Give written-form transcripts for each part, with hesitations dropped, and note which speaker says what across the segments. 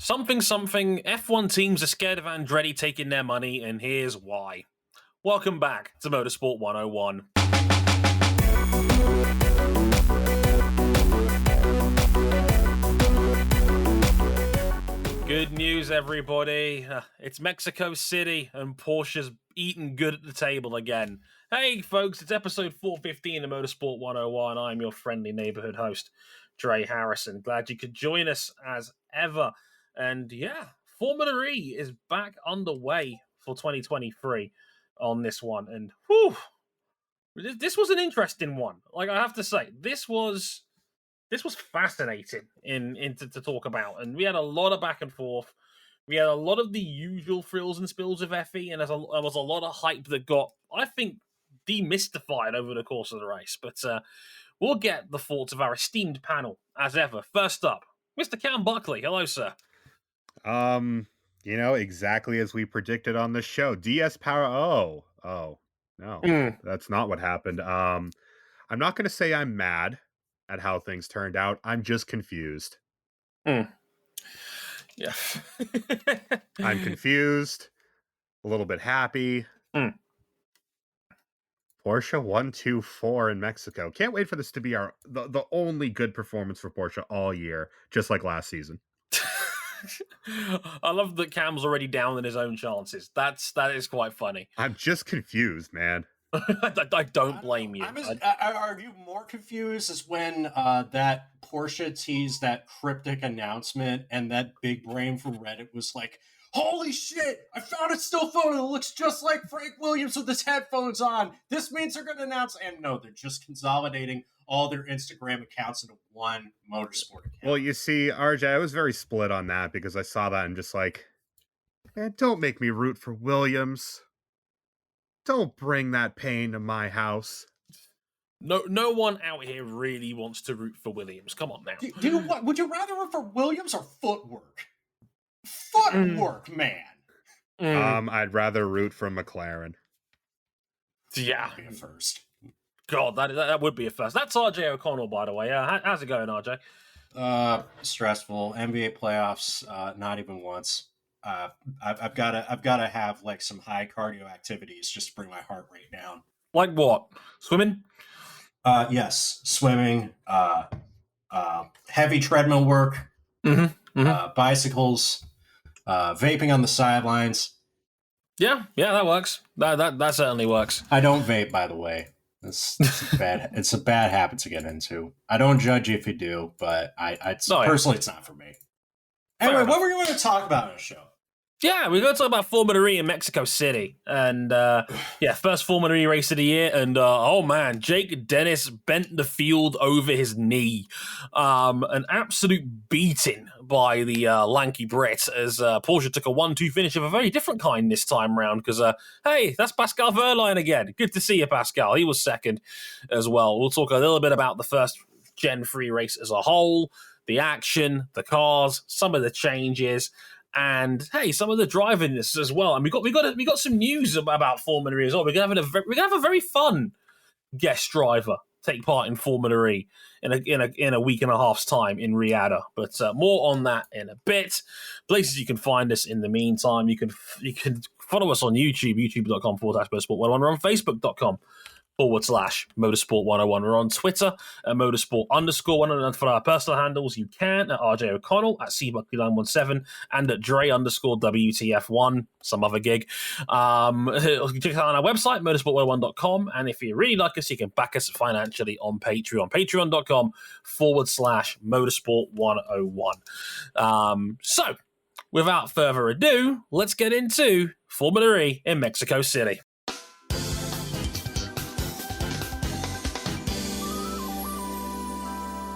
Speaker 1: Something, F1 teams are scared of Andretti taking their money, and here's why. Welcome back to Motorsport 101. Good news, everybody. It's Mexico City, and Porsche's eating good at the table again. Hey, folks, it's episode 415 of Motorsport 101. I'm your friendly neighborhood host, Dre Harrison. Glad you could join us as ever. And yeah, Formula E is back underway for 2023 on this one. And whew, this was an interesting one. Like, I have to say, this was fascinating to talk about. And we had a lot of back and forth. We had a lot of the usual frills and spills of F1, and there was a lot of hype that got, I think, demystified over the course of the race. But we'll get the thoughts of our esteemed panel, as ever. First up, Mr. Cam Buckley. Hello, sir.
Speaker 2: Exactly as we predicted on the show. DS Power. Oh, no, that's not what happened. I'm not going to say I'm mad at how things turned out. I'm just confused.
Speaker 1: Yeah.
Speaker 2: I'm confused, a little bit happy. Porsche 1-2-4 in Mexico. Can't wait for this to be the only good performance for Porsche all year, just like last season.
Speaker 1: I love that Cam's already down in his own chances. That is quite funny.
Speaker 2: I'm just confused, man.
Speaker 1: I don't blame you.
Speaker 3: Are you more confused is when that Porsche teased that cryptic announcement and that big brain from Reddit was like, holy shit, I found a still photo that looks just like Frank Williams with his headphones on. This means they're going to announce. And no, they're just consolidating all their Instagram accounts into one motorsport account.
Speaker 2: Well, you see, RJ, I was very split on that because I saw that and just like, man, don't make me root for Williams. Don't bring that pain to my house.
Speaker 1: No one out here really wants to root for Williams. Come on now.
Speaker 3: What? Would you rather root for Williams or footwork? Footwork, man.
Speaker 2: I'd rather root for McLaren.
Speaker 1: Yeah.
Speaker 3: Be a first.
Speaker 1: God, that would be a first. That's RJ O'Connell, by the way. How's it going, RJ?
Speaker 3: Stressful. NBA playoffs, not even once. I've got to have like some high cardio activities just to bring my heart rate down.
Speaker 1: Like what? Swimming?
Speaker 3: Yes, swimming. Heavy treadmill work. Bicycles. Vaping on the sidelines.
Speaker 1: Yeah, that works. That certainly works.
Speaker 3: I don't vape, by the way. It's bad. It's a bad habit to get into. I don't judge you if you do, but personally, it's not for me. Anyway, what were you going to talk about on the show?
Speaker 1: Yeah, we're going to talk about Formula E in Mexico City. And, first Formula E race of the year. And, oh, man, Jake Dennis bent the field over his knee. An absolute beating by the lanky Brit as Porsche took a 1-2 finish of a very different kind this time round. Because, hey, that's Pascal Wehrlein again. Good to see you, Pascal. He was second as well. We'll talk a little bit about the first Gen 3 race as a whole, the action, the cars, some of the changes, and hey, some of the driving this as well. And we got some news about Formula E as well. We're gonna have a very fun guest driver take part in Formula E in a week and a half's time in Riyadh. But more on that in a bit. Places you can find us in the meantime. You can follow us on YouTube, youtube.com/motorsport101. We're on facebook.com/motorsport101. We're on Twitter at motorsport_101. For our personal handles, you can at RJ O'Connell, at cbuckley917, and at Dre_WTF1, some other gig. You can check out on our website, motorsport101.com. And if you really like us, you can back us financially on Patreon, patreon.com/motorsport101. So, without further ado, let's get into Formula E in Mexico City.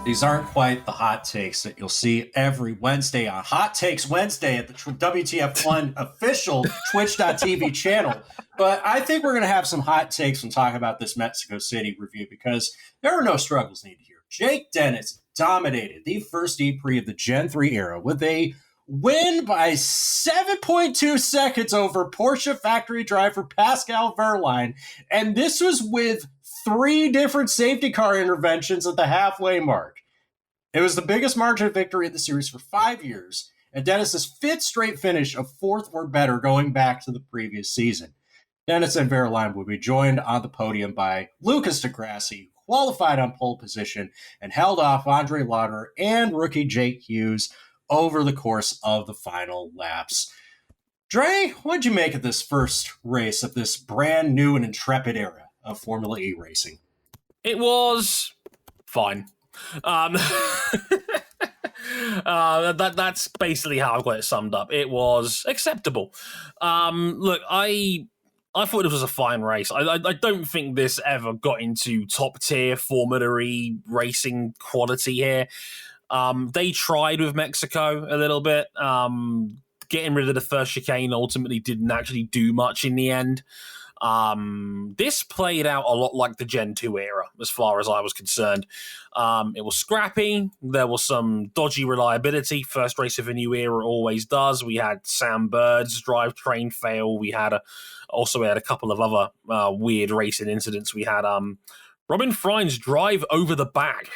Speaker 3: These aren't quite the hot takes that you'll see every Wednesday on Hot Takes Wednesday at the WTF1 official Twitch.tv channel. But I think we're going to have some hot takes when talking about this Mexico City review because there are no struggles needed here. Jake Dennis dominated the first E-Prix of the Gen 3 era with a win by 7.2 seconds over Porsche factory driver Pascal Wehrlein. And this was with 3 different safety car interventions at the halfway mark. It was the biggest margin of victory in the series for 5 years, and Dennis's 5th straight finish of 4th or better going back to the previous season. Dennis and Wehrlein will be joined on the podium by Lucas Di Grassi, qualified on pole position and held off Andre Lotterer and rookie Jake Hughes over the course of the final laps. Dre, what'd you make of this first race of this brand new and intrepid era of Formula E racing?
Speaker 1: It was fine. That's basically how I've got it summed up. It was acceptable. Look, I thought it was a fine race. I don't think this ever got into top tier Formula E racing quality here. They tried with Mexico a little bit. Getting rid of the first chicane ultimately didn't actually do much in the end. This played out a lot like the Gen 2 era, as far as I was concerned. It was scrappy. There was some dodgy reliability. First race of a new era always does. We had Sam Bird's drivetrain fail. We had a couple of other weird racing incidents. We had Robin Frijns drive over the back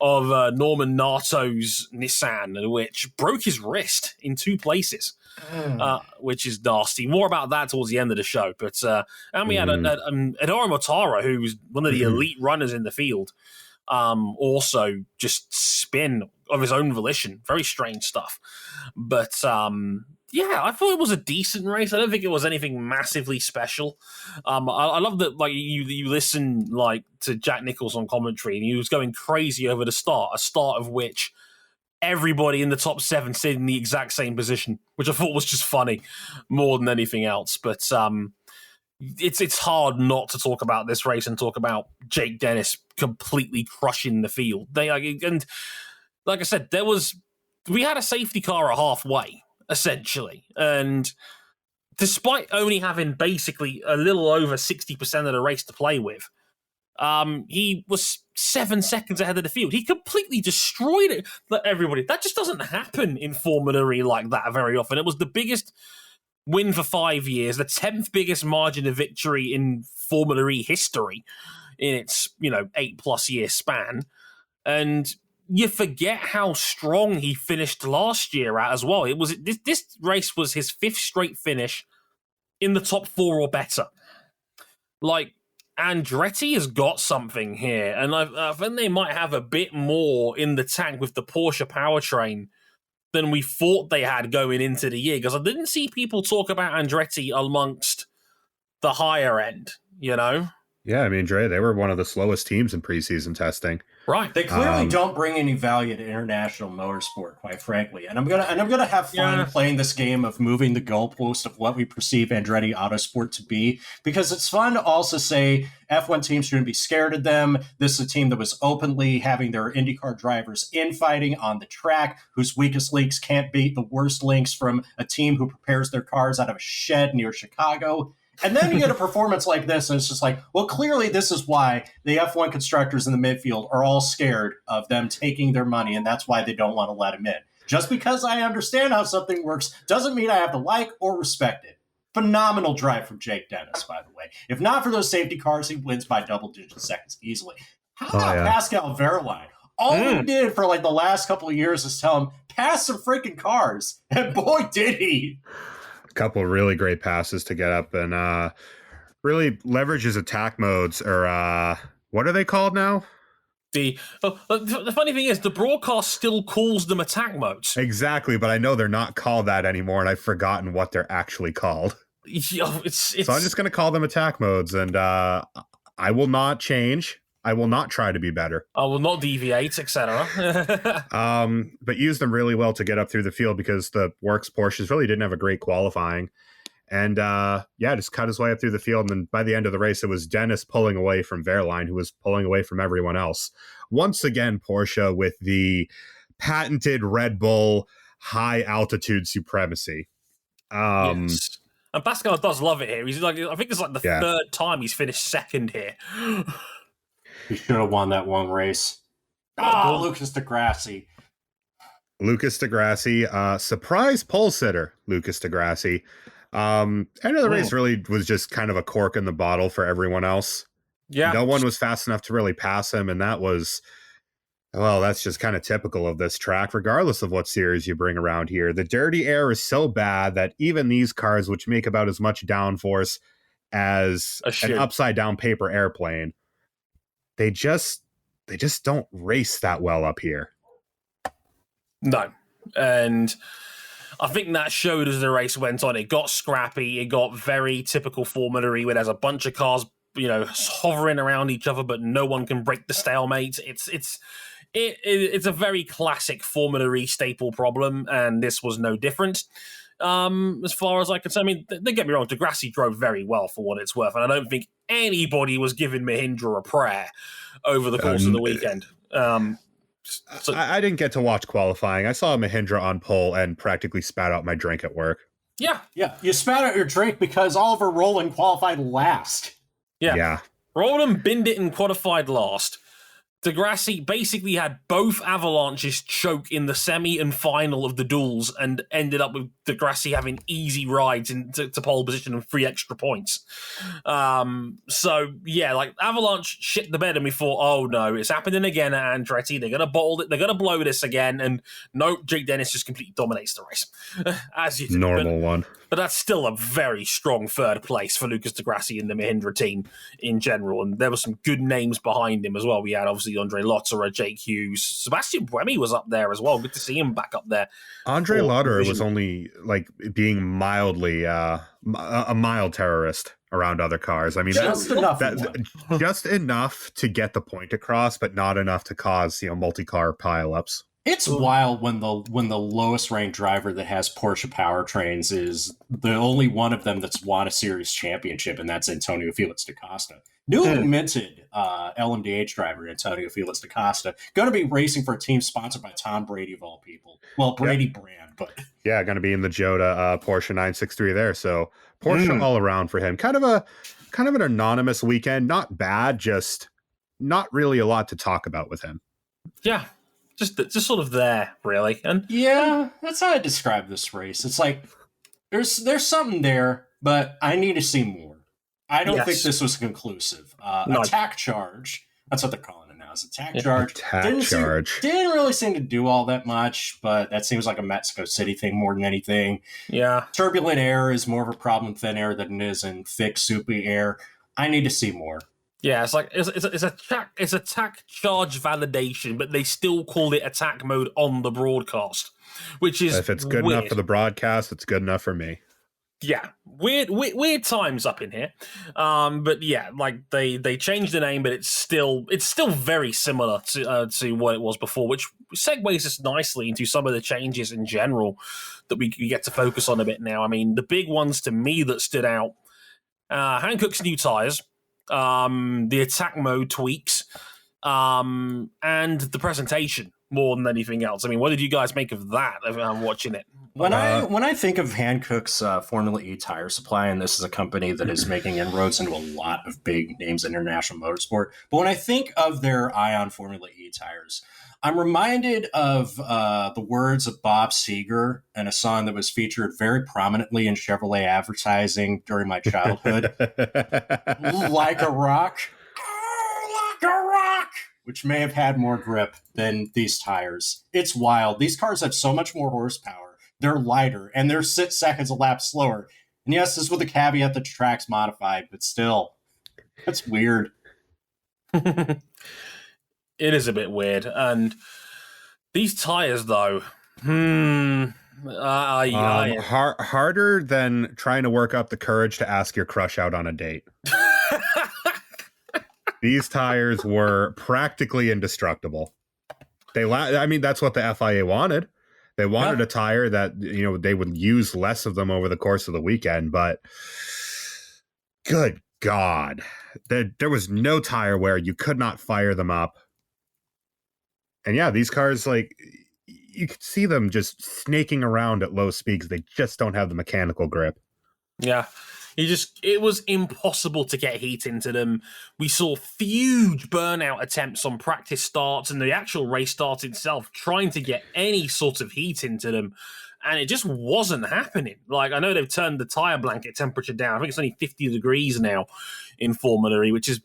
Speaker 1: of Norman Nato's Nissan, which broke his wrist in 2 places. Which is nasty. More about that towards the end of the show. But and we had Eduardo Mortara, who's one of the elite runners in the field, also just spin of his own volition. Very strange stuff. But yeah, I thought it was a decent race. I don't think it was anything massively special. I love that you listen to Jack Nicholls on commentary, and he was going crazy over the start. A start of which everybody in the top 7 stayed in the exact same position, which I thought was just funny more than anything else. But it's hard not to talk about this race and talk about Jake Dennis completely crushing the field. And like I said, we had a safety car at halfway, essentially. And despite only having basically a little over 60% of the race to play with, he was 7 seconds ahead of the field. He completely destroyed it. Everybody. That just doesn't happen in Formula E like that very often. It was the biggest win for 5 years, the 10th biggest margin of victory in Formula E history in its 8+ year span. And you forget how strong he finished last year at as well. It was this race was his 5th straight finish in the top 4 or better. Andretti has got something here, and I think they might have a bit more in the tank with the Porsche powertrain than we thought they had going into the year, because I didn't see people talk about Andretti amongst the higher end,
Speaker 2: Yeah, I mean, Dre, they were one of the slowest teams in preseason testing.
Speaker 1: Right.
Speaker 3: They clearly don't bring any value to international motorsport, quite frankly. And I'm gonna have fun playing this game of moving the goalpost of what we perceive Andretti Autosport to be, because it's fun to also say F1 teams shouldn't be scared of them. This is a team that was openly having their IndyCar drivers infighting on the track, whose weakest links can't beat the worst links from a team who prepares their cars out of a shed near Chicago. And then you get a performance like this, and it's just like, well, clearly this is why the F1 constructors in the midfield are all scared of them taking their money, and that's why they don't want to let him in. Just because I understand how something works doesn't mean I have to like or respect it. Phenomenal drive from Jake Dennis, by the way. If not for those safety cars, he wins by double-digit seconds easily. How about Pascal Wehrlein? All he did for the last couple of years is tell him, pass some freaking cars. And boy, did he.
Speaker 2: Couple of really great passes to get up and really leverage his attack modes, or what are they called now?
Speaker 1: The funny thing is, the broadcast still calls them attack modes.
Speaker 2: Exactly, but I know they're not called that anymore, and I've forgotten what they're actually called.
Speaker 1: So I'm
Speaker 2: just going to call them attack modes, and I will not change. I will not try to be better.
Speaker 1: I will not deviate, etc.
Speaker 2: But used them really well to get up through the field, because the Works Porsches really didn't have a great qualifying. And just cut his way up through the field. And then by the end of the race, it was Dennis pulling away from Wehrlein, who was pulling away from everyone else. Once again, Porsche with the patented Red Bull high altitude supremacy.
Speaker 1: Yes. And Pascal does love it here. He's I think it's the 3rd time he's finished 2nd here.
Speaker 3: He should have won that one race. Oh, Lucas Di Grassi.
Speaker 2: Lucas Di Grassi, surprise pole sitter, Lucas Di Grassi. End of the race really was just kind of a cork in the bottle for everyone else. Yeah. No one was fast enough to really pass him, and that was Well, that's just kind of typical of this track, regardless of what series you bring around here. The dirty air is so bad that even these cars, which make about as much downforce as an upside down paper airplane, they just don't race that well up here.
Speaker 1: No. And I think that showed as the race went on. It got scrappy. It got very typical Formula E, where there's a bunch of cars, hovering around each other, but no one can break the stalemate. It's a very classic Formula E staple problem, and this was no different. As far as I can say, I mean, don't get me wrong, Di Grassi drove very well for what it's worth, and I don't think anybody was giving Mahindra a prayer over the course of the weekend.
Speaker 2: So I didn't get to watch qualifying. I saw Mahindra on pole and practically spat out my drink at work.
Speaker 1: Yeah.
Speaker 3: You spat out your drink because Oliver Rowland qualified last.
Speaker 1: Yeah. Rowland binned it and qualified last. Di Grassi basically had both avalanches choke in the semi and final of the duels and ended up with Di Grassi having easy rides into pole position and 3 extra points. So, yeah, like Avalanche shit the bed and we thought, oh no, it's happening again at Andretti. They're going to bottle it. They're going to blow this again. And nope, Jake Dennis just completely dominates the race. As you do.
Speaker 2: Normal one.
Speaker 1: But that's still a very strong third place for Lucas Di Grassi and the Mahindra team in general. And there were some good names behind him as well. We had obviously Andre Lotterer, Jake Hughes. Sebastian Buemi was up there as well. Good to see him back up there.
Speaker 2: Andre Lotterer was only like being mildly a mild terrorist around other cars. I mean, just enough to get the point across, but not enough to cause multi-car pileups.
Speaker 3: It's wild when the lowest ranked driver that has Porsche Powertrains is the only one of them that's won a series championship, and that's Antonio Felix da Costa. Newly minted LMDH driver Antonio Felix da Costa, going to be racing for a team sponsored by Tom Brady of all people. Well, Brady brand, but
Speaker 2: yeah, going to be in the Jota Porsche 963 there. So Porsche all around for him. Kind of an anonymous weekend. Not bad, just not really a lot to talk about with him.
Speaker 1: Yeah. Just sort of there, really. And
Speaker 3: yeah, that's how I describe this race. It's like there's something there, but I need to see more. I don't think this was conclusive. Attack charge. That's what they're calling it now. Is attack charge. Didn't really seem to do all that much, but that seems like a Mexico City thing more than anything.
Speaker 1: Yeah.
Speaker 3: Turbulent air is more of a problem in thin air than it is in thick, soupy air. I need to see more.
Speaker 1: Yeah, it's like it's attack charge validation, but they still call it attack mode on the broadcast, which is
Speaker 2: if it's good enough for the broadcast, it's good enough for me.
Speaker 1: Yeah, weird times up in here, but yeah, like they changed the name, but it's still very similar to what it was before, which segues us nicely into some of the changes in general that we get to focus on a bit now. I mean, the big ones to me that stood out: Hankook's new tires. The attack mode tweaks, and the presentation more than anything else. I mean, what did you guys make of that? I'm watching it.
Speaker 3: When I think of Hankook's Formula E tire supply, and this is a company that is making inroads into a lot of big names in international motorsport, but when I think of their Ion Formula E tires, I'm reminded of the words of Bob Seger in a song that was featured very prominently in Chevrolet advertising during my childhood. Like a rock. Oh, like a rock! Which may have had more grip than these tires. It's wild. These cars have so much more horsepower. They're lighter, and they're 6 seconds a lap slower. And yes, this is with the caveat that the track's modified, but still, that's weird.
Speaker 1: It is a bit weird. And these tires, though,
Speaker 2: harder than trying to work up the courage to ask your crush out on a date. These tires were practically indestructible. That's what the FIA wanted. They wanted a tire that, they would use less of them over the course of the weekend, but good God, there was no tire wear. You could not fire them up. And yeah, these cars, like, you could see them just snaking around at low speeds. They just don't have the mechanical grip.
Speaker 1: Yeah. It was impossible to get heat into them. We saw huge burnout attempts on practice starts and the actual race start itself, trying to get any sort of heat into them. And it just wasn't happening. Like, I know they've turned the tire blanket temperature down. I think it's only 50 degrees now in Formula E, which is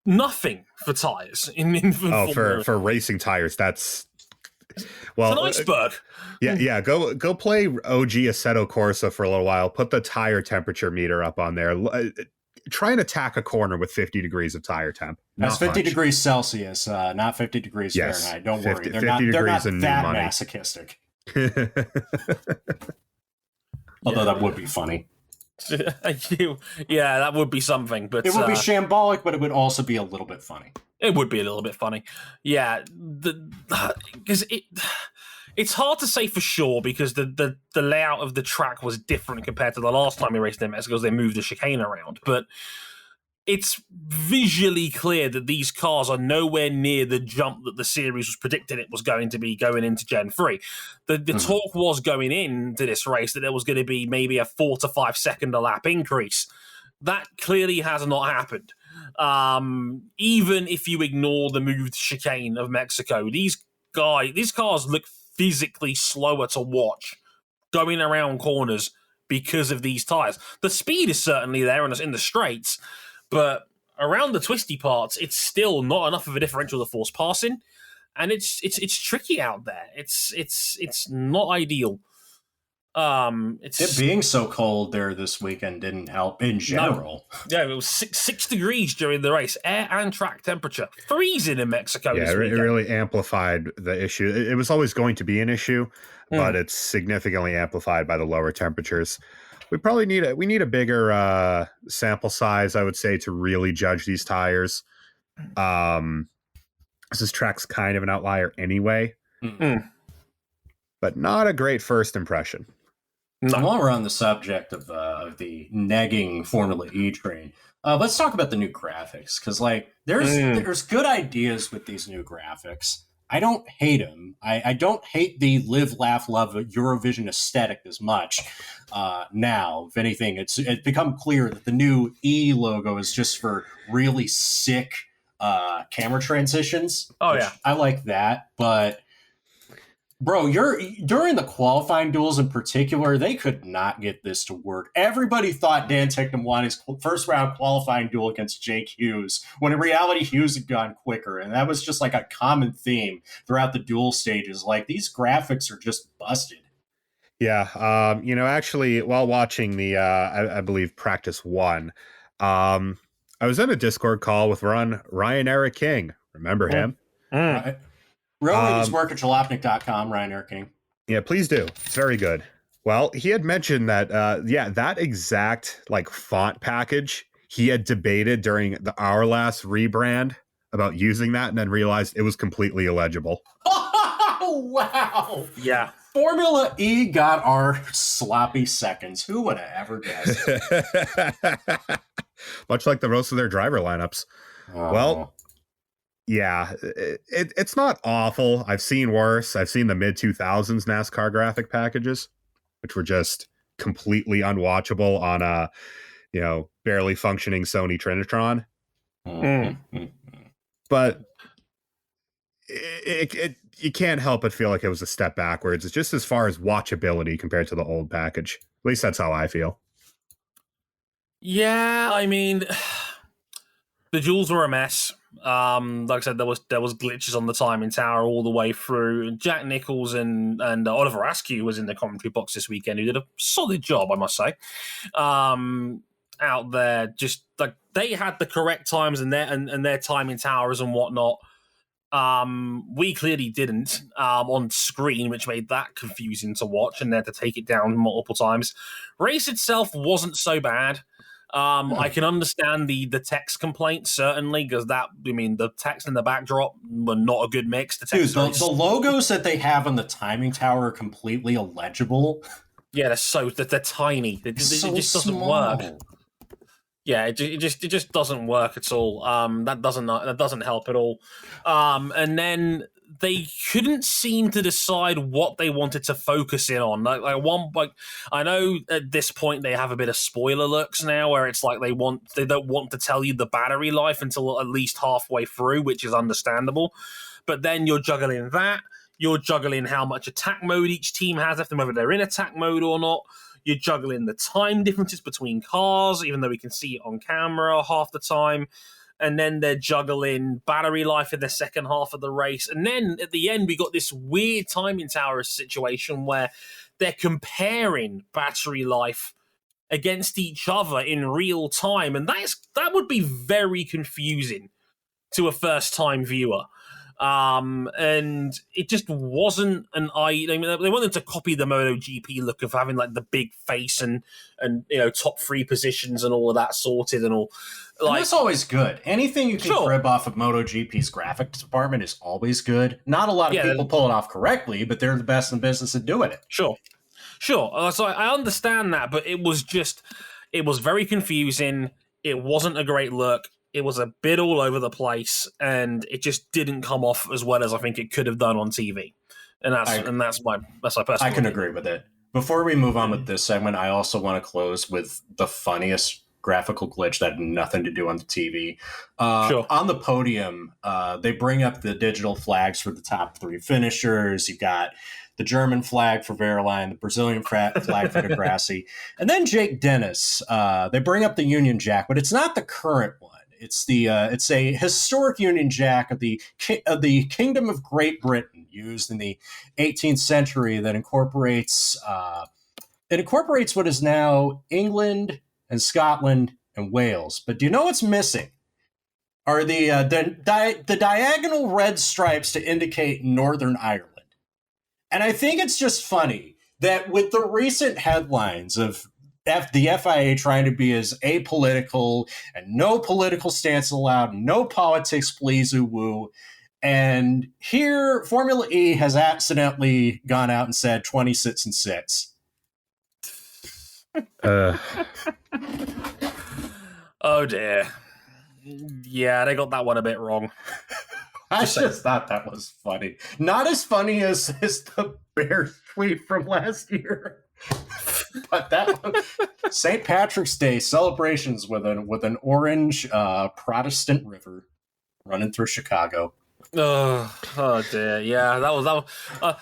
Speaker 1: nothing for tires in
Speaker 2: for racing tires. That's well,
Speaker 1: it's an iceberg.
Speaker 2: Yeah. Go play OG Assetto Corsa for a little while. Put the tire temperature meter up on there. Try and attack a corner with 50 degrees of tire temp.
Speaker 3: That's 50 degrees Celsius, not 50 degrees Fahrenheit. Don't worry, they're not that masochistic. Although that would be funny.
Speaker 1: Yeah, that would be something. But
Speaker 3: it would be shambolic, but it would also be a little bit funny.
Speaker 1: It would be a little bit funny. Yeah, because it's hard to say for sure because the layout of the track was different compared to the last time we raced in Mexico because they moved the chicane around. But it's visually clear that these cars are nowhere near the jump that the series was predicting it was going to be going into Gen 3. The talk was going into this race that there was going to be maybe a 4 to 5 second a lap increase. That clearly has not happened. Even if you ignore the moved chicane of Mexico, these cars look physically slower to watch going around corners because of these tires. The speed is certainly there in the straights, but around the twisty parts, it's still not enough of a differential to force passing, and it's tricky out there. It's not ideal.
Speaker 3: It being so cold there this weekend didn't help in general.
Speaker 1: No. Yeah, it was six degrees during the race, air and track temperature, freezing in Mexico.
Speaker 2: Yeah, it really amplified the issue. It was always going to be an issue, but it's significantly amplified by the lower temperatures. We probably need a bigger sample size, I would say, to really judge these tires. This track's kind of an outlier anyway, but not a great first impression.
Speaker 3: No. While we're on the subject of the negging Formula E train, let's talk about the new graphics, because there's good ideas with these new graphics. I don't hate them. I don't hate the live, laugh, love Eurovision aesthetic as much. Now, if anything, it's become clear that the new E logo is just for really sick camera transitions.
Speaker 1: Oh yeah,
Speaker 3: I like that, but. Bro, during the qualifying duels in particular, they could not get this to work. Everybody thought Dan Ticknam won his first round qualifying duel against Jake Hughes, when in reality Hughes had gone quicker. And that was just like a common theme throughout the duel stages. Like, these graphics are just busted.
Speaker 2: Yeah. Actually, while watching the, I believe, practice 1, I was in a Discord call with Ryan Eric King. Remember him?
Speaker 3: Right. Really, his work at jalopnik.com, Ryan Eric King.
Speaker 2: Yeah, please do. It's very good. Well, he had mentioned that, that exact font package he had debated during our last rebrand about using that, and then realized it was completely illegible.
Speaker 3: Oh, wow.
Speaker 1: Yeah.
Speaker 3: Formula E got our sloppy seconds. Who would have ever guessed?
Speaker 2: Much like the most of their driver lineups. Oh. Well, yeah, it's not awful. I've seen worse. I've seen the mid-2000s NASCAR graphic packages, which were just completely unwatchable on a, barely functioning Sony Trinitron. But you can't help but feel like it was a step backwards. It's just as far as watchability compared to the old package. At least that's how I feel.
Speaker 1: Yeah, I mean, the duels were a mess. Like I said, there was glitches on the timing tower all the way through. Jack Nichols and Oliver Askew was in the commentary box this weekend, who did a solid job, I must say. Out there, just like they had the correct times and their timing towers and whatnot. We clearly didn't on screen, which made that confusing to watch, and they had to take it down multiple times. Race itself wasn't so bad. I can understand the text complaint, certainly, because the text and the backdrop were not a good mix.
Speaker 3: The logos that they have on the timing tower are completely illegible.
Speaker 1: Yeah, they're tiny. It just doesn't work. Yeah, it just doesn't work at all. That doesn't help at all. And then they couldn't seem to decide what they wanted to focus in on. I know at this point they have a bit of spoiler looks now, where it's like they don't want to tell you the battery life until at least halfway through, which is understandable. But then you're juggling that. You're juggling how much attack mode each team has, whether they're in attack mode or not. You're juggling the time differences between cars, even though we can see it on camera half the time. and then they're juggling battery life in the second half of the race. And then at the end, we got this weird timing tower situation where they're comparing battery life against each other in real time. And that would be very confusing to a first-time viewer. And it just wasn't I mean, they wanted to copy the MotoGP look of having like the big face and top 3 positions and all of that sorted and all.
Speaker 3: And that's always good. Anything you can rip off of MotoGP's graphics department is always good. Not a lot of people pull it off correctly, but they're the best in business at doing it.
Speaker 1: Sure. So I understand that, but it was very confusing. It wasn't a great look. It was a bit all over the place, and it just didn't come off as well as I think it could have done on TV. And that's my personal
Speaker 3: I can agree with it. Before we move on with this segment, I also want to close with the funniest graphical glitch that had nothing to do on the TV. On the podium, they bring up the digital flags for the top 3 finishers. You've got the German flag for Wehrlein, the Brazilian flag for Di Grassi, and then Jake Dennis. They bring up the Union Jack, but it's not the current one. It's a historic Union Jack of the Kingdom of Great Britain, used in the 18th century, that incorporates what is now England and Scotland and Wales. But do you know what's missing? Are the diagonal red stripes to indicate Northern Ireland. And I think it's just funny that with the recent headlines of the FIA trying to be as apolitical and no political stance allowed, no politics, please, woo. And here, Formula E has accidentally gone out and said 20 sits and sits.
Speaker 1: Oh dear. Yeah, they got that one a bit wrong.
Speaker 3: I just thought that was funny. Not as funny as the Bears tweet from last year. But that one, St. Patrick's Day celebrations with an orange Protestant river running through Chicago.
Speaker 1: Oh dear, yeah, that was.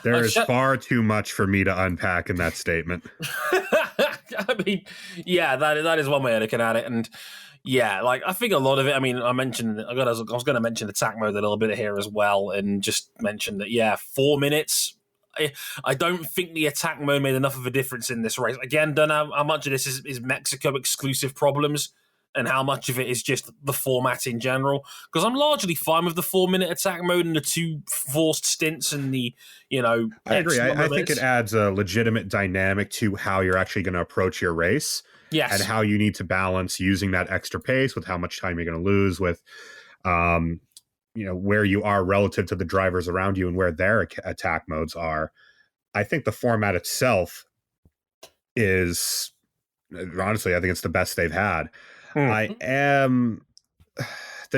Speaker 2: There is far too much for me to unpack in that statement.
Speaker 1: I mean, yeah, that is one way of looking at it, and yeah, like I think a lot of it. I mean, I was going to mention attack mode a little bit here as well, and just mention that 4 minutes. I don't think the attack mode made enough of a difference in this race. Again, don't know how much of this is Mexico exclusive problems and how much of it is just the format in general. Because I'm largely fine with the 4 minute attack mode and the 2 forced stints and the,
Speaker 2: I agree. I think it adds a legitimate dynamic to how you're actually going to approach your race.
Speaker 1: Yes.
Speaker 2: And how you need to balance using that extra pace with how much time you're going to lose with, where you are relative to the drivers around you and where their attack modes are. I think the format itself is, honestly, I think it's the best they've had. The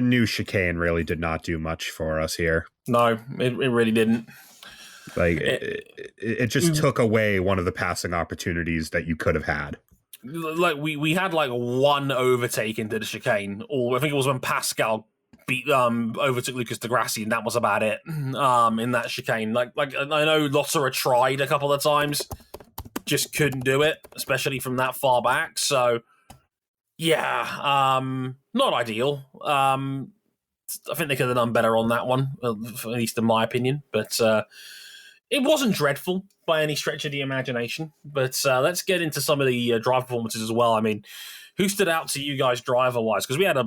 Speaker 2: new chicane really did not do much for us here.
Speaker 1: No, it really didn't.
Speaker 2: Like it just took away one of the passing opportunities that you could have had.
Speaker 1: Like we had like one overtake into the chicane, or I think it was when Pascal overtook Lucas Di Grassi, and that was about it. In that chicane, like I know Lotterer tried a couple of times, just couldn't do it, especially from that far back. So yeah, not ideal. I think they could have done better on that one, at least in my opinion. But it wasn't dreadful by any stretch of the imagination. But let's get into some of the drive performances as well. I mean, who stood out to you guys driver-wise? Because we had a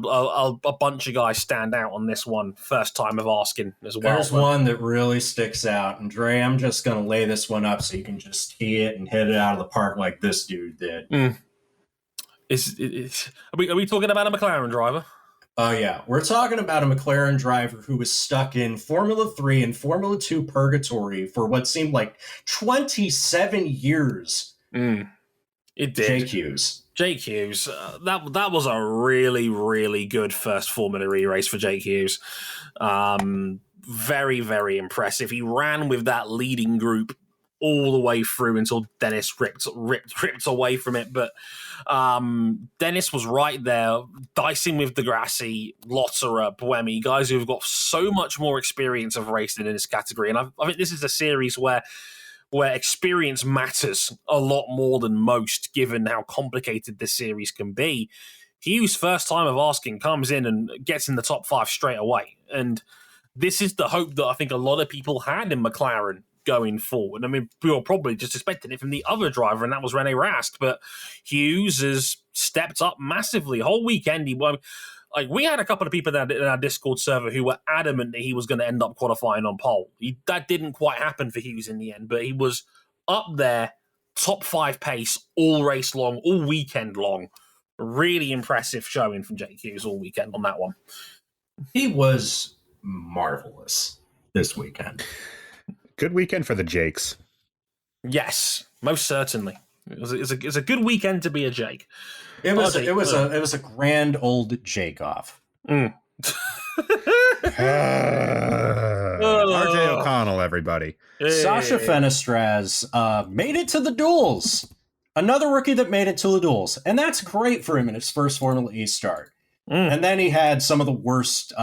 Speaker 1: bunch of guys stand out on this one, first time of asking as well.
Speaker 3: There's one that really sticks out. And Dre, I'm just going to lay this one up so you can just tee it and hit it out of the park like this dude did.
Speaker 1: Are we talking about a McLaren driver?
Speaker 3: Oh, yeah. We're talking about a McLaren driver who was stuck in Formula 3 and Formula 2 purgatory for what seemed like 27 years.
Speaker 1: It did.
Speaker 3: Jake Hughes.
Speaker 1: Jake Hughes. That was a really, really good first Formula E race for Jake Hughes. Very, very impressive. He ran with that leading group all the way through until Dennis ripped away from it. But Dennis was right there, dicing with Di Grassi, Lotterer, Buemi, guys who've got so much more experience of racing in this category. And I think this is a series where experience matters a lot more than most, given how complicated this series can be. Hughes, first time of asking, comes in and gets in the top 5 straight away. And this is the hope that I think a lot of people had in McLaren going forward. I mean, we were probably just expecting it from the other driver, and that was Rene Rast. But Hughes has stepped up massively. Whole weekend, we had a couple of people in our Discord server who were adamant that he was going to end up qualifying on pole. That didn't quite happen for Hughes in the end, but he was up there, top 5 pace, all race long, all weekend long. Really impressive showing from Jake Hughes all weekend on that one.
Speaker 3: He was marvelous this weekend.
Speaker 2: Good weekend for the Jakes.
Speaker 1: Yes, most certainly. It was a good weekend to be a Jake.
Speaker 3: It was a grand old Jake off.
Speaker 2: RJ O'Connell, everybody.
Speaker 1: Hey.
Speaker 3: Sasha Fenestraz made it to the duels. Another rookie that made it to the duels, and that's great for him in his first Formula E start. And then he had some of the worst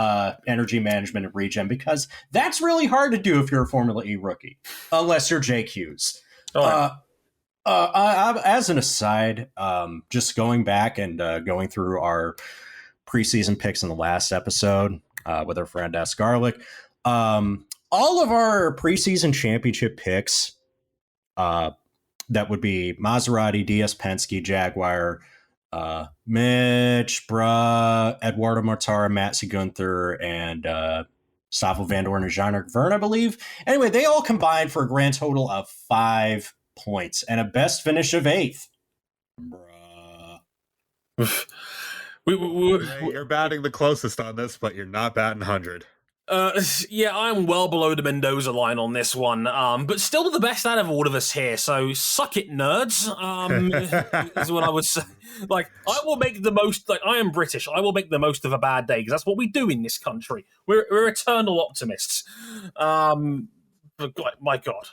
Speaker 3: energy management and regen, because that's really hard to do if you're a Formula E rookie, unless you're Jake Hughes. As an aside, just going back and going through our preseason picks in the last episode with our friend S. Garlic, all of our preseason championship picks, that would be Maserati, DS Penske, Jaguar, Mitch, Eduardo Mortara, Matsi Gunther, and Stoffel Vandoorne and Jean-Luc Verne, I believe. Anyway, they all combined for a grand total of 5 points and a best finish of 8th.
Speaker 2: You're batting the closest on this, but you're not batting 100.
Speaker 1: Yeah, I'm well below the Mendoza line on this one, but still the best out of all of us here, so suck it, nerds, is what I would say. Like, I will make the most, I am British, I will make the most of a bad day, because that's what we do in this country. We're eternal optimists. But God, my God.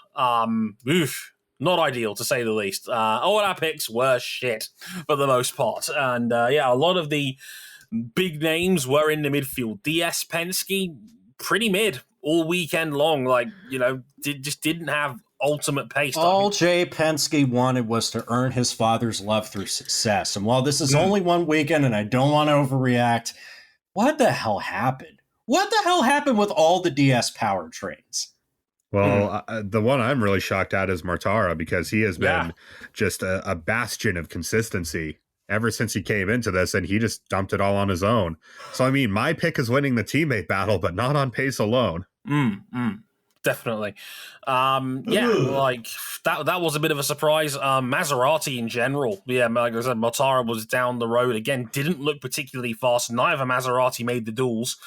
Speaker 1: Not ideal, to say the least. All our picks were shit, for the most part, and a lot of the big names were in the midfield. DS Penske, pretty mid all weekend long. Just didn't have ultimate pace.
Speaker 3: All Jay Penske wanted was to earn his father's love through success. And while this is only one weekend and I don't want to overreact, what the hell happened? What the hell happened with all the DS Powertrains?
Speaker 2: Well, the one I'm really shocked at is Mortara, because he has been just a bastion of consistency ever since he came into this, and he just dumped it all on his own. So, I mean, my pick is winning the teammate battle, but not on pace alone.
Speaker 1: Definitely. That was a bit of a surprise. Maserati in general. Yeah, like I said, Mortara was down the road again, didn't look particularly fast. Neither Maserati made the duels.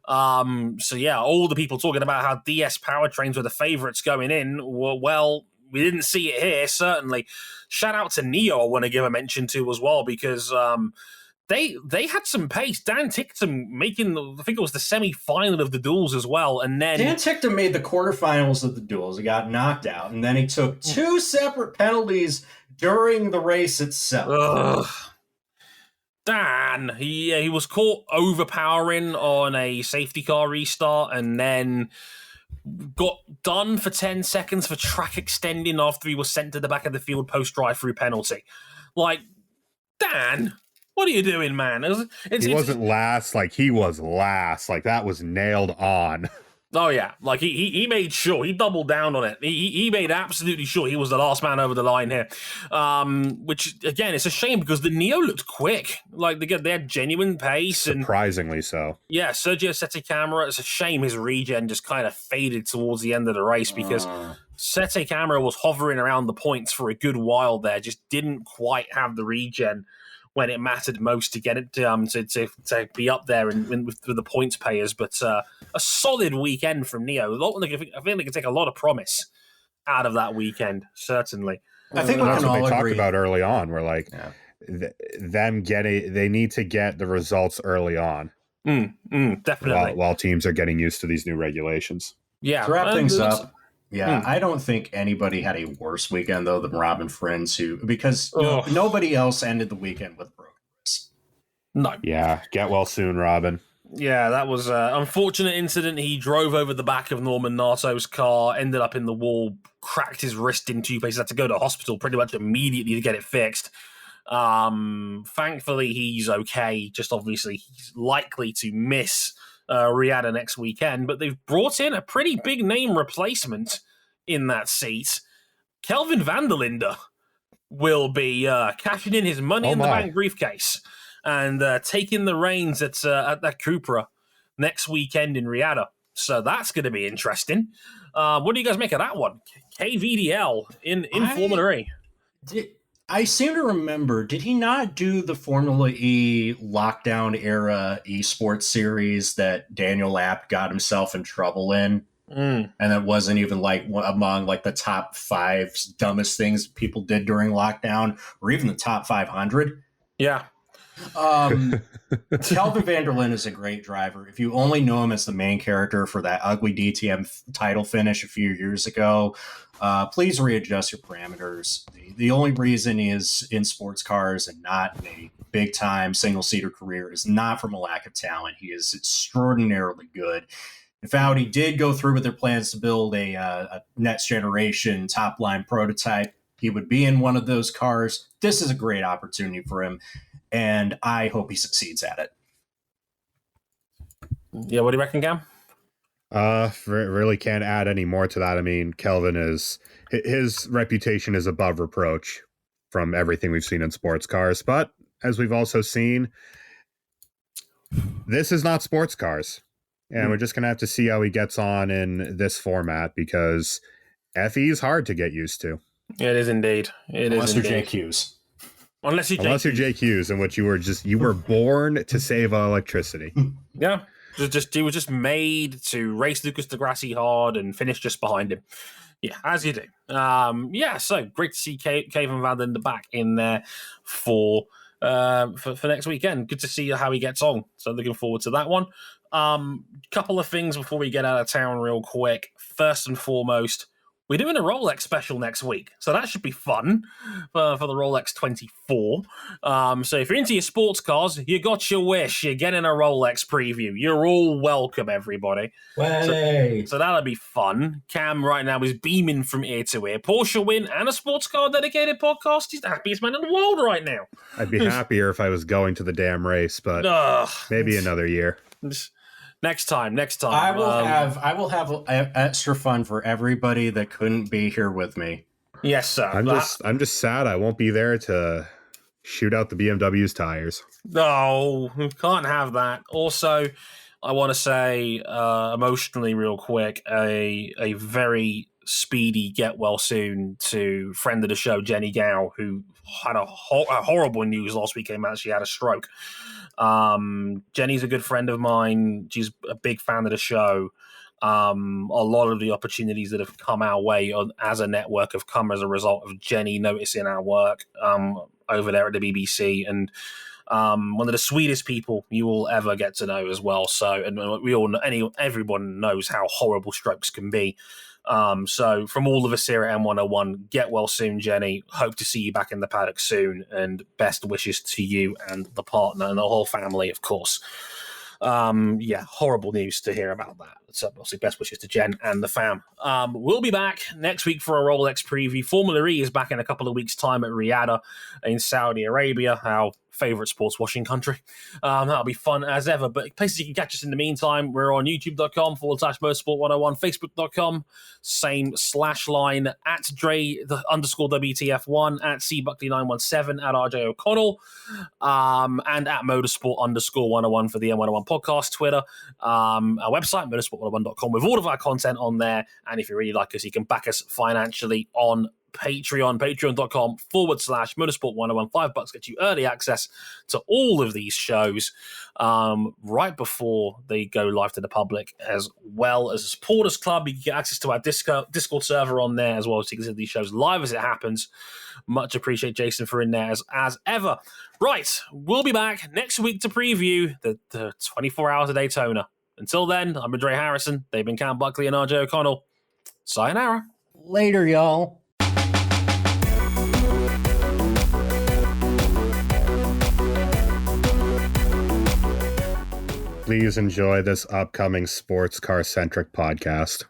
Speaker 1: All the people talking about how DS Powertrains were the favorites going in, well, we didn't see it here, certainly. Shout out to Neo, I want to give a mention to as well, because they had some pace. Dan Ticktum making, I think it was the semi-final of the duels as well, and then
Speaker 3: Dan Ticktum made the quarterfinals of the duels. He got knocked out, and then he took 2 separate penalties during the race itself.
Speaker 1: Dan, he was caught overpowering on a safety car restart, and then got done for 10 seconds for track extending after he was sent to the back of the field post drive-through penalty. Like, Dan, what are you doing, man?
Speaker 2: He wasn't last, he was last. That was nailed on.
Speaker 1: Oh, yeah. He made sure. He doubled down on it. He made absolutely sure he was the last man over the line here. Which, again, it's a shame because the Neo looked quick. They had genuine pace.
Speaker 2: Surprisingly so.
Speaker 1: Yeah, Sergio Sette Camera, it's a shame his regen just kind of faded towards the end of the race because Sette Camera was hovering around the points for a good while there, just didn't quite have the regen when it mattered most to get it to be up there and with the points payers. But a solid weekend from Neo. I think they can take a lot of promise out of that weekend, certainly.
Speaker 3: I think we can all
Speaker 2: agree. Talked about early on. We're they need to get the results early on.
Speaker 1: Definitely.
Speaker 2: While teams are getting used to these new regulations.
Speaker 3: Yeah. To wrap things up. Yeah, I don't think anybody had a worse weekend, though, than Robin Friends, because nobody else ended the weekend with broken wrists.
Speaker 1: No.
Speaker 2: Yeah, get well soon, Robin.
Speaker 1: Yeah, that was an unfortunate incident. He drove over the back of Norman Narto's car, ended up in the wall, cracked his wrist in 2 places, had to go to hospital pretty much immediately to get it fixed. Thankfully, he's okay. Just obviously, he's likely to miss Riyadh next weekend, but they've brought in a pretty big name replacement in that seat. Kelvin van der Linde will be cashing in his money in the bank briefcase and taking the reins at that Cupra next weekend in Riyadh. So that's going to be interesting. What do you guys make of that one? KVDL in Formula E.
Speaker 3: I seem to remember, did he not do the Formula E lockdown era esports series that Daniel App got himself in trouble in? And it wasn't even like among like the top 5 dumbest things people did during lockdown, or even the top 500.
Speaker 1: Yeah.
Speaker 3: Kelvin van der Linde is a great driver. If you only know him as the main character for that ugly DTM title finish a few years ago, please readjust your parameters. The only reason he is in sports cars and not in a big-time single-seater career is not from a lack of talent. He is extraordinarily good. If Audi did go through with their plans to build a next-generation top-line prototype, he would be in one of those cars. This is a great opportunity for him, and I hope he succeeds at it.
Speaker 1: Yeah, what do you reckon, Cam?
Speaker 2: Really can't add any more to that. I mean, Kelvin his reputation is above reproach from everything we've seen in sports cars. But as we've also seen, this is not sports cars. And we're just going to have to see how he gets on in this format because FE is hard to get used to.
Speaker 1: It is indeed.
Speaker 3: Unless you're Jake Hughes.
Speaker 1: Unless you're
Speaker 2: Jake Hughes, in which you were born to save electricity.
Speaker 1: Yeah. He was just made to race Lucas Di Grassi hard and finish just behind him. Yeah, as you do. So great to see Kelvin van der Linde back in there for next weekend. Good to see how he gets on. So looking forward to that one. Couple of things before we get out of town real quick. First and foremost, we're doing a Rolex special next week, so that should be fun for the Rolex 24. So if you're into your sports cars, you got your wish. You're getting a Rolex preview. You're all welcome, everybody. So that'll be fun. Cam right now is beaming from ear to ear. Porsche win and a sports car dedicated podcast. He's the happiest man in the world right now.
Speaker 2: I'd be happier if I was going to the damn race, but maybe another year.
Speaker 1: Next time.
Speaker 3: I will have extra fun for everybody that couldn't be here with me.
Speaker 1: Yes, sir.
Speaker 2: I'm just sad I won't be there to shoot out the BMW's tires.
Speaker 1: No, we can't have that. Also, I want to say emotionally real quick, a very speedy get well soon to friend of the show, Jenny Gow, who had a horrible news last week came out. She had a stroke. Jenny's a good friend of mine. She's a big fan of the show. A lot of the opportunities that have come our way as a network have come as a result of Jenny noticing our work over there at the BBC, and one of the sweetest people you will ever get to know as well. So, and we all know, everyone knows how horrible strokes can be. So from all of us here at M101, get well soon, Jenny. Hope to see you back in the paddock soon, and best wishes to you and the partner and the whole family, of course. Horrible news to hear about that. So obviously best wishes to Jen and the fam. We'll be back next week for a Rolex preview. Formula E is back in a couple of weeks' time at Riyadh in Saudi Arabia, our favorite sports washing country. That'll be fun as ever. But places you can catch us in the meantime, we're on youtube.com/motorsport101, facebook.com, same /line at Dre_WTF1, at CBuckley917, at RJ O'Connell, and at motorsport_101 for the M101 podcast, Twitter, our website, motorsport101.com, with all of our content on there. And if you really like us, you can back us financially on patreon.com/motorsport101. $5 gets you early access to all of these shows right before they go live to the public, as well as a supporters club. You can get access to our Discord server on there as well, so you can see these shows live as it happens. Much appreciate Jason for in there as ever. Right, we'll be back next week to preview the 24 Hours of Daytona. Until then, I'm Andre Harrison. They've been Cam Buckley and RJ O'Connell. Sayonara.
Speaker 3: Later, y'all.
Speaker 2: Please enjoy this upcoming sports car centric podcast.